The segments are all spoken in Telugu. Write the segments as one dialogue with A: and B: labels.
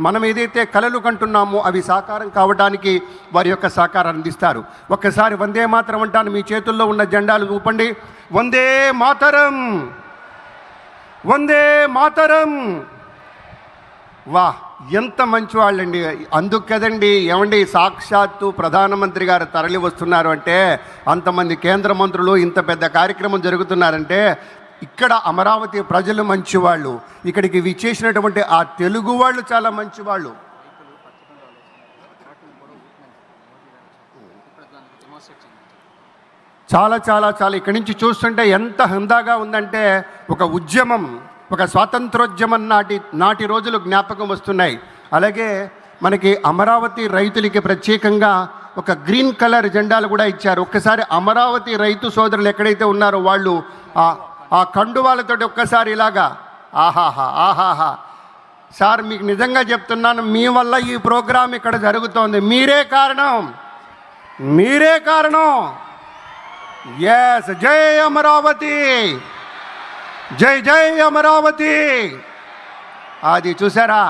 A: మనం ఏదైతే కలలు కంటున్నామో అవి సాకారం కావడానికి వారి యొక్క సహకారాన్ని అందిస్తారు. ఒక్కసారి వందే మాతరం అంటాను, మీ చేతుల్లో ఉన్న జెండాలు ఊపండి. వందే మాతరం, వందే మాతరం. వా, ఎంత మంచి వాళ్ళండి. అందుకు కదండి ఏమండి సాక్షాత్తు ప్రధానమంత్రి గారు తరలి వస్తున్నారు అంటే, అంతమంది కేంద్ర మంత్రులు, ఇంత పెద్ద కార్యక్రమం జరుగుతున్నారంటే ఇక్కడ అమరావతి ప్రజలు మంచివాళ్ళు, ఇక్కడికి విచ్చేసినటువంటి ఆ తెలుగు వాళ్ళు చాలా మంచివాళ్ళు. చాలా చాలా చాలా ఇక్కడి నుంచి చూస్తుంటే ఎంత హందాగా ఉందంటే ఒక ఉద్యమం, ఒక స్వాతంత్రోద్యమం నాటి రోజులు జ్ఞాపకం వస్తున్నాయి. అలాగే మనకి అమరావతి రైతులకి ప్రత్యేకంగా ఒక గ్రీన్ కలర్ జెండాలు కూడా ఇచ్చారు. ఒక్కసారి అమరావతి రైతు సోదరులు ఎక్కడైతే ఉన్నారో వాళ్ళు ఆ కండువాలతోటి ఒక్కసారి ఇలాగా ఆహాహా ఆహాహా. సార్ మీకు నిజంగా చెప్తున్నాను, మీ వల్ల ఈ ప్రోగ్రాం ఇక్కడ జరుగుతోంది. మీరే కారణం, మీరే కారణం. ఎస్, జై అమరావతి, జై జై అమరావతి. అది చూసారా,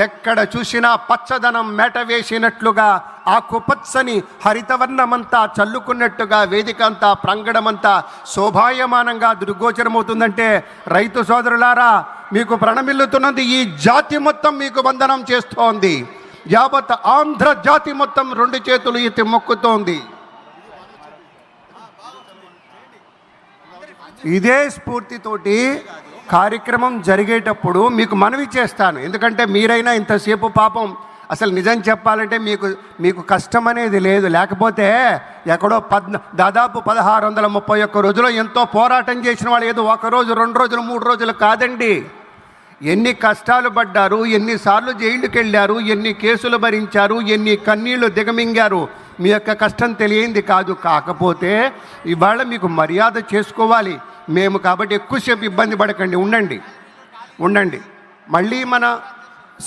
A: ఎక్కడ చూసినా పచ్చదనం మేట వేసినట్లుగా ఆకుపచ్చని హరితవర్ణమంతా చల్లుకున్నట్టుగా వేదిక అంతా ప్రాంగణమంతా శోభాయమానంగా దృగ్గోచరమవుతుందంటే రైతు సోదరులారా మీకు ప్రణమిల్లుతున్నది ఈ జాతి మొత్తం మీకు వందనం చేస్తోంది. యావత్ ఆంధ్ర జాతి మొత్తం రెండు చేతులు ఎత్తి మొక్కుతోంది. ఇదే స్ఫూర్తితోటి కార్యక్రమం జరిగేటప్పుడు మీకు మనవి చేస్తాను. ఎందుకంటే మీరైనా ఇంతసేపు పాపం అసలు నిజం చెప్పాలంటే మీకు కష్టం అనేది లేదు. లేకపోతే ఎక్కడో దాదాపు 1631 రోజులు ఎంతో పోరాటం చేసిన వాళ్ళు ఏదో ఒక రోజు, 2 రోజులు, 3 రోజులు కాదండి. ఎన్ని కష్టాలు పడ్డారు, ఎన్నిసార్లు జైలుకి వెళ్ళారు, ఎన్ని కేసులు భరించారు, ఎన్ని కన్నీళ్లు దిగమింగారు. మీ యొక్క కష్టం తెలియంది కాదు. కాకపోతే ఇవాళ మీకు మర్యాద చేసుకోవాలి మేము. కాబట్టి ఎక్కువసేపు ఇబ్బంది పడకండి, ఉండండి. మళ్ళీ మన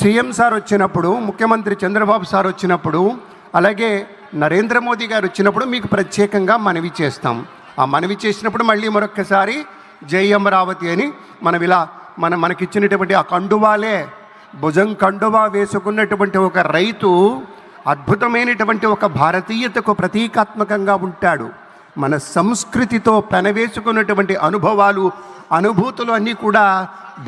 A: సీఎం సార్ వచ్చినప్పుడు, ముఖ్యమంత్రి చంద్రబాబు సార్ వచ్చినప్పుడు, అలాగే నరేంద్ర మోదీ గారు వచ్చినప్పుడు మీకు ప్రత్యేకంగా మనవి చేస్తాం. ఆ మనవి చేసినప్పుడు మళ్ళీ మరొక్కసారి జై అమరావతి అని మనకిచ్చినటువంటి ఆ కండువాలే, భుజం కండువా వేసుకున్నటువంటి ఒక రైతు అద్భుతమైనటువంటి ఒక భారతీయతకు ప్రతీకాత్మకంగా ఉంటాడు. మన సంస్కృతితో పెనవేసుకున్నటువంటి అనుభూతులు అన్నీ కూడా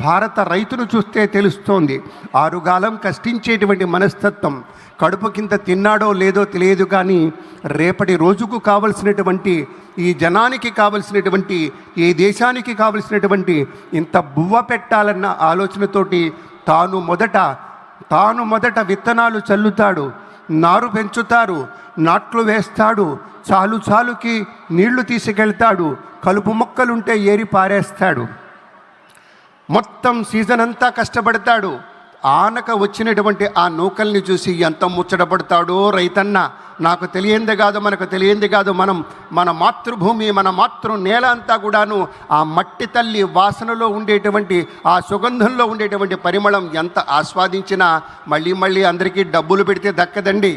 A: భారత రైతును చూస్తే తెలుస్తోంది. ఆరుగాలం కష్టించేటువంటి మనస్తత్వం, కడుపు కింద తిన్నాడో లేదో తెలియదు కానీ రేపటి రోజుకు కావలసినటువంటి, ఈ జనానికి కావలసినటువంటి, ఈ దేశానికి కావలసినటువంటి ఇంత బువ్వ పెట్టాలన్న ఆలోచనతోటి తాను మొదట విత్తనాలు చల్లుతాడు, నారు పెంచుతారు, నాట్లు వేస్తాడు, చాలుకి నీళ్లు తీసుకెళ్తాడు, కలుపు మొక్కలుంటే ఏరి పారేస్తాడు, మొత్తం సీజన్ అంతా కష్టపడతాడు. ఆనక వచ్చినటువంటి ఆ నూకల్ని చూసి ఎంత ముచ్చటపడతాడో రైతన్న. నాకు తెలియంది కాదు, మనకు తెలియంది కాదు, మన మాతృభూమి, మన మాతృ నేల అంతా కూడాను ఆ మట్టి తల్లి వాసనలో ఉండేటువంటి, ఆ సుగంధంలో ఉండేటువంటి పరిమళం ఎంత ఆస్వాదించినా మళ్ళీ అందరికీ డబ్బులు పెడితే దక్కదండి.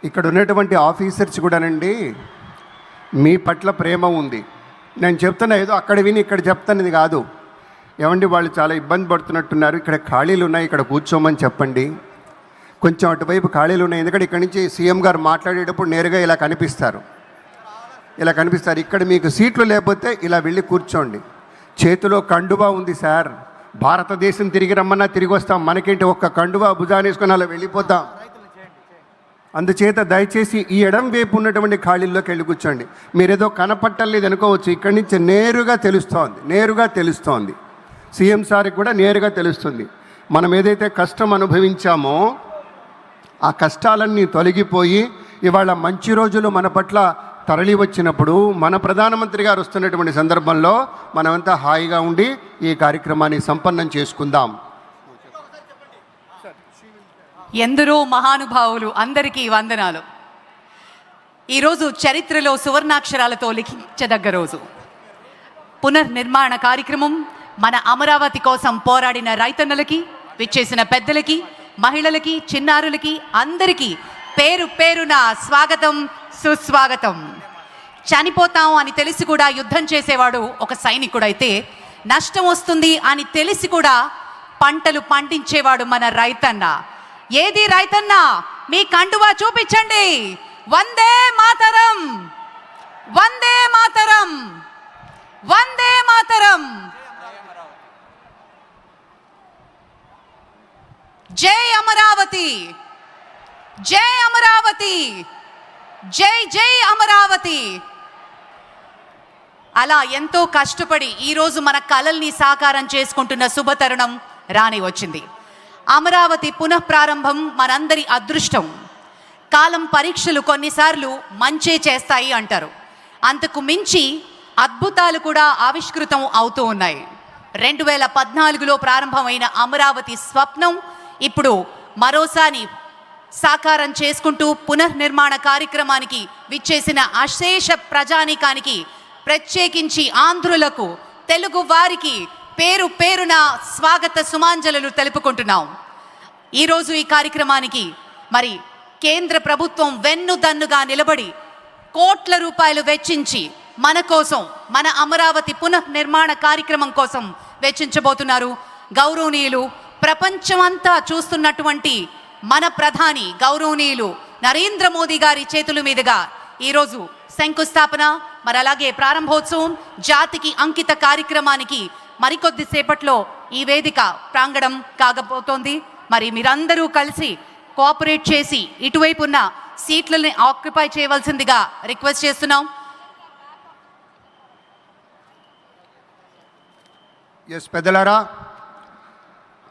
A: ఇక్కడ ఉన్నటువంటి ఆఫీసర్స్ కూడానండి మీ పట్ల ప్రేమ ఉంది. నేను చెప్తున్నా ఏదో అక్కడ విని ఇక్కడ చెప్తానది కాదు. ఏమండి వాళ్ళు చాలా ఇబ్బంది పడుతున్నట్టున్నారు, ఇక్కడ ఖాళీలు ఉన్నాయి, ఇక్కడ కూర్చోమని చెప్పండి. కొంచెం అటువైపు ఖాళీలు ఉన్నాయి, ఎందుకంటే ఇక్కడి నుంచి సీఎం గారు మాట్లాడేటప్పుడు నేరుగా ఇలా కనిపిస్తారు. ఇక్కడ మీకు సీట్లు లేకపోతే ఇలా వెళ్ళి కూర్చోండి. చేతిలో కండువా ఉంది సార్, భారతదేశం తిరిగి రమ్మన్నా తిరిగి వస్తాం, మనకేంటి ఒక్క కండువా భుజాన్ని వేసుకొని అలా వెళ్ళిపోతాం. అందుచేత దయచేసి ఈ ఎడం వైపు ఉన్నటువంటి ఖాళీల్లోకి వెళ్ళి కూర్చోండి. మీరేదో కనపట్టలేదు అనుకోవచ్చు, ఇక్కడి నుంచి నేరుగా తెలుస్తోంది. సీఎం సార్కి కూడా నేరుగా తెలుస్తుంది. మనం ఏదైతే కష్టం అనుభవించామో ఆ కష్టాలన్నీ తొలగిపోయి ఇవాళ మంచి రోజులు మన పట్ల తరలి వచ్చినప్పుడు, మన ప్రధానమంత్రి గారు వస్తున్నటువంటి సందర్భంలో మనమంతా హాయిగా ఉండి ఈ కార్యక్రమాన్ని సంపన్నం చేసుకుందాం.
B: ఎందరో మహానుభావులు, అందరికీ వందనాలు. ఈరోజు చరిత్రలో సువర్ణాక్షరాలతో లిఖించదగ్గ రోజు. పునర్నిర్మాణ కార్యక్రమం మన అమరావతి కోసం పోరాడిన రైతన్నలకి, విచ్చేసిన పెద్దలకి, మహిళలకి, చిన్నారులకి అందరికీ పేరు పేరున స్వాగతం, సుస్వాగతం. చనిపోతాం అని తెలిసి కూడా యుద్ధం చేసేవాడు ఒక సైనికుడైతే, నష్టం వస్తుంది అని తెలిసి కూడా పంటలు పండించేవాడు మన రైతన్న. ఏది రైతన్న? మీ కండువా చూపించండి. వందే మాతరం, వందే మాతరం, వందే మాతరం. జై అమరావతి, జై అమరావతి, జై జై అమరావతి. అలా ఎంతో కష్టపడి ఈరోజు మన కలల్ని సాకారం చేసుకుంటున్న శుభతరుణం రాని వచ్చింది. అమరావతి పునఃప్రారంభం మనందరి అదృష్టం. కాలం పరీక్షలు కొన్నిసార్లు మంచే చేస్తాయి అంటారు. అంతకు మించి అద్భుతాలు కూడా ఆవిష్కృతం అవుతూ ఉన్నాయి. 2014లో ప్రారంభమైన అమరావతి స్వప్నం ఇప్పుడు మరోసారి సాకారం చేసుకుంటూ పునర్నిర్మాణ కార్యక్రమానికి విచ్చేసిన అశేష ప్రజానీకానికి, ప్రత్యేకించి ఆంధ్రులకు, తెలుగు వారికి పేరు పేరున స్వాగత సుమాంజలు తెలుపుకుంటున్నాం. ఈరోజు ఈ కార్యక్రమానికి మరి కేంద్ర ప్రభుత్వం వెన్నుదన్నుగా నిలబడి కోట్ల రూపాయలు వెచ్చించి మన కోసం, మన అమరావతి పునఃనిర్మాణ కార్యక్రమం కోసం వెచ్చించబోతున్నారు. గౌరవనీయులు, ప్రపంచమంతా చూస్తున్నటువంటి మన ప్రధాని గౌరవనీయులు నరేంద్ర మోదీ గారి చేతుల మీదుగా ఈరోజు శంకుస్థాపన, మరి అలాగే ప్రారంభోత్సవం, జాతికి అంకిత కార్యక్రమానికి మరికొద్ది సేపట్లో ఈ వేదిక ప్రాంగణం కాకపోతోంది. మరి మీరందరూ కలిసి కోఆపరేట్ చేసి ఇటువైపు ఉన్న సీట్లని ఆక్యుపై చేయవలసిందిగా రిక్వెస్ట్ చేస్తున్నాం.
A: ఎస్ పెద్దలారా,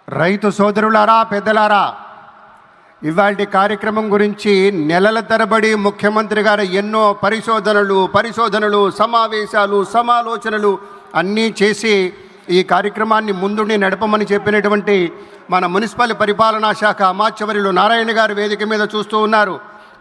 A: రైతు సోదరులారా, పెద్దలారా, ఇవాళ కార్యక్రమం గురించి నెలల తరబడి ముఖ్యమంత్రి గారు ఎన్నో పరిశోధనలు, సమావేశాలు, సమాలోచనలు అన్నీ చేసి ఈ కార్యక్రమాన్ని ముందుండి నడపమని చెప్పినటువంటి మన మున్సిపల్ పరిపాలనా శాఖ అమాత్యవర్యులు నారాయణ గారు వేదిక మీద చూస్తూ ఉన్నారు.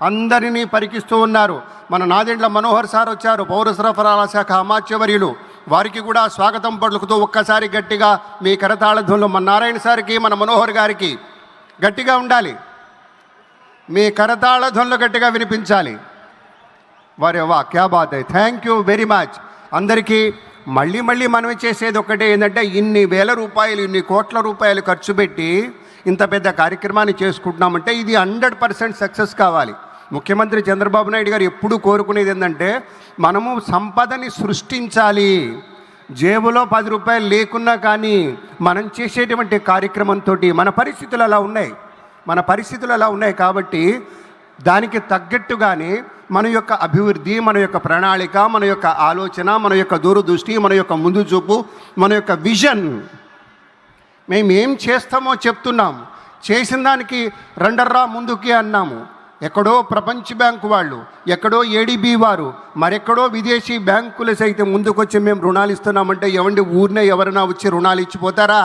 A: అందరినీ పరికిస్తూ ఉన్నారు. మన నాదెండ్ల మనోహర్ సార్ వచ్చారు, పౌర సరఫరాల శాఖ అమాత్యవర్యులు. వారికి కూడా స్వాగతం పలుకుతూ ఒక్కసారి గట్టిగా మీ కరతాళధ్వనులు మన నారాయణ సార్కి, మన మనోహర్ గారికి గట్టిగా ఉండాలి. మీ కరతాళధ్వనులు గట్టిగా వినిపించాలి. వారే వా, క్యా బాత్ హై, థ్యాంక్ యూ వెరీ మచ్. అందరికీ మళ్ళీ మనవి చేసేది ఒకటే ఏంటంటే, ఇన్ని వేల రూపాయలు, ఇన్ని కోట్ల రూపాయలు ఖర్చు పెట్టి ఇంత పెద్ద కార్యక్రమాన్ని చేసుకుంటున్నామంటే ఇది 100% సక్సెస్ కావాలి. ముఖ్యమంత్రి చంద్రబాబు నాయుడు గారు ఎప్పుడూ కోరుకునేది ఏంటంటే, మనము సంపదని సృష్టించాలి. జేబులో 10 రూపాయలు లేకున్నా కానీ మనం చేసేటువంటి కార్యక్రమంతో మన పరిస్థితులు అలా ఉన్నాయి కాబట్టి దానికి తగ్గట్టుగానే మన యొక్క అభివృద్ధి, మన యొక్క ప్రణాళిక, మన యొక్క ఆలోచన, మన యొక్క దూరదృష్టి, మన యొక్క ముందు చూపు, మన యొక్క విజన్, మేము ఏం చేస్తామో చెప్తున్నాం. చేసిన దానికి రండర్రా ముందుకి అన్నాము. ఎక్కడో ప్రపంచ బ్యాంకు వాళ్ళు, ఎక్కడో ఏడీబీ వారు, మరెక్కడో విదేశీ బ్యాంకులు సైతం ముందుకొచ్చి మేము రుణాలు ఇస్తున్నామంటే ఎవండి ఊరినే ఎవరైనా వచ్చి రుణాలు ఇచ్చిపోతారా?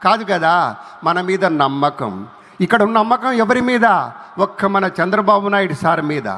A: కాదు కదా. మన మీద నమ్మకం. ఇక్కడ ఉన్న నమ్మకం ఎవరి మీద? ఒక్క మన చంద్రబాబు నాయుడు సార్ మీద.